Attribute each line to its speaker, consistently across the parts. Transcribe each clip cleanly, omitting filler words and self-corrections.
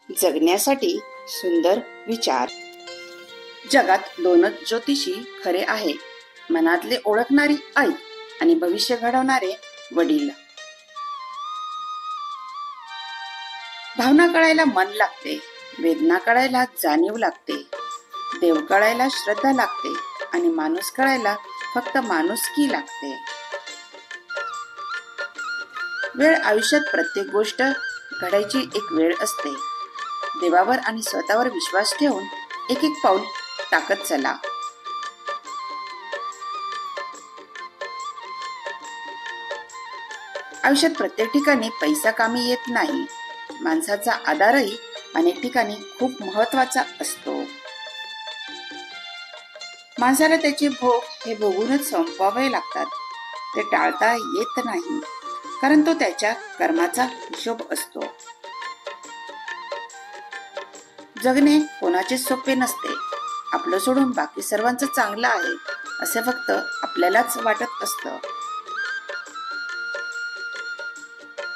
Speaker 1: जगण्यासाठी सुंदर विचार। जगात दोनच ज्योतिषी खरे आहे, मनातले ओळखणारी आई आणि भविष्य घडवणारे वडील। भावना कळायला मन लागते, वेदना कळायला जाणीव लागते, देव कळायला श्रद्धा लागते आणि माणूस कळायला फक्त माणुसकी लागते। वेळ आयुष्यात प्रत्येक गोष्ट घडायची एक वेळ असते। देवावर आणि स्वतःवर विश्वास ठेवून एक एक पाऊल टाकत चला। आयुष्यात प्रत्येक ठिकाणी पैसा कामी येत नाही, माणसाचा आधारही अनेक ठिकाणी खूप महत्वाचा असतो। माणसाला त्याचे भोग हे भोगूनच संपवावे लागतात, ते टाळता येत नाही, कारण तो त्याच्या कर्माचा हिशोब असतो। जगणे कोणाचे सोपे नसते, आपलं सोडून बाकी सर्वांचं चांगलं आहे असे फक्त आपल्यालाच वाटत असतं।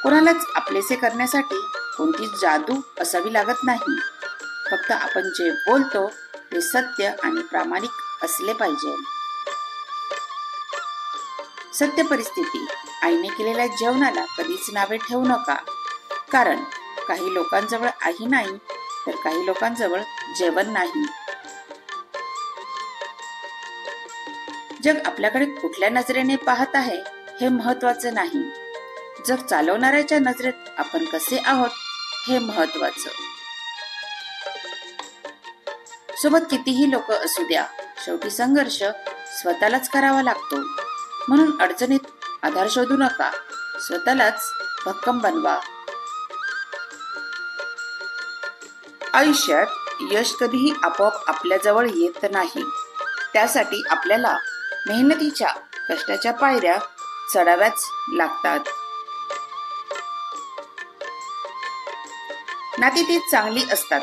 Speaker 1: कोणालाच आपलेसे करण्यासाठी कोणती जादू असावी लागत नाही, फक्त आपण जे बोलतो ते सत्य आणि प्रामाणिक असले पाहिजे। सत्य परिस्थिती, आईने केलेल्या जेवणाला कधीच नावे ठेवू नका, कारण काही लोकांजवळ आई नाही तर काही लोकांजवळ जेवण नाही। जग आपल्याकडे कुठल्या नजरेने पाहत आहे हे महत्वाचं नाही, जग चालवणाऱ्याच्या नजरेत आपण कसे आहोत हे महत्वाचं। सोबत कितीही लोक असू द्या, शेवटी संघर्ष स्वतःलाच करावा लागतो, म्हणून अडचणीत आधार शोधू नका, स्वतःलाच भक्कम बनवा। आयुष्यात यश कधीही आपोआप आपल्या जवळ येत नाही, त्यासाठी आपल्याला मेहनतीच्या कष्टाच्या पायऱ्या चढाव्याच लागतात। नाती ती चांगली असतात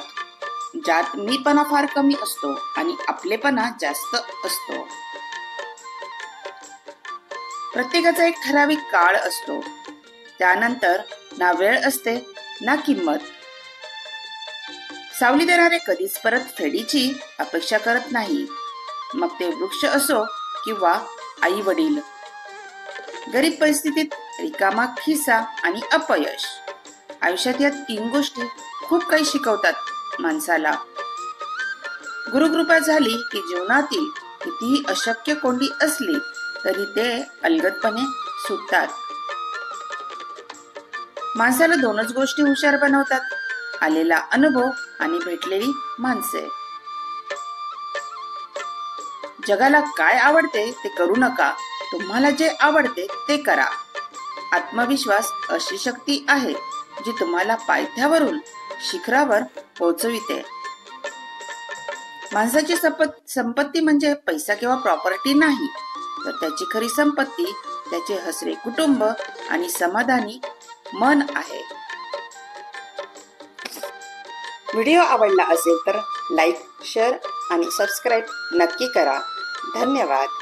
Speaker 1: ज्यात मीपणा फार कमी असतो आणि आपलेपणा जास्त असतो। प्रत्येकाचा एक ठराविक काळ असतो, त्यानंतर ना वेळ असते ना किंमत। सावली देणारे कधीच परत फेडीची अपेक्षा करत नाही, मग ते वृक्ष असो किंवा आई वडील। गरीब परिस्थितीत रिकामा खिसा आणि अपयश, आयुष्यात या तीन गोष्टी खूप काही शिकवतात माणसाला। गुरुकृपा झाली की जीवनातील कितीही अशक्य कोंडी असली तरी ते अलगदपणे सुटतात। माणसाला दोनच गोष्टी हुशार बनवतात, आलेला अनुभव आणि भेटलेली माणसे। जगाला काय आवडते ते करू नका, तुम्हाला जे आवडते ते करा। आत्मविश्वास अशी शक्ती आहे जी तुम्हाला पायथ्यावरून शिखरावर पोहोचविते। माणसाची संपत्ती म्हणजे पैसा किंवा प्रॉपर्टी नाही, तर त्याची खरी संपत्ती त्याचे हसरे कुटुंब आणि समाधानी मन आहे। व्हिडिओ आवडला असेल तर लाईक, शेअर आणि सबस्क्राईब नक्की करा। धन्यवाद।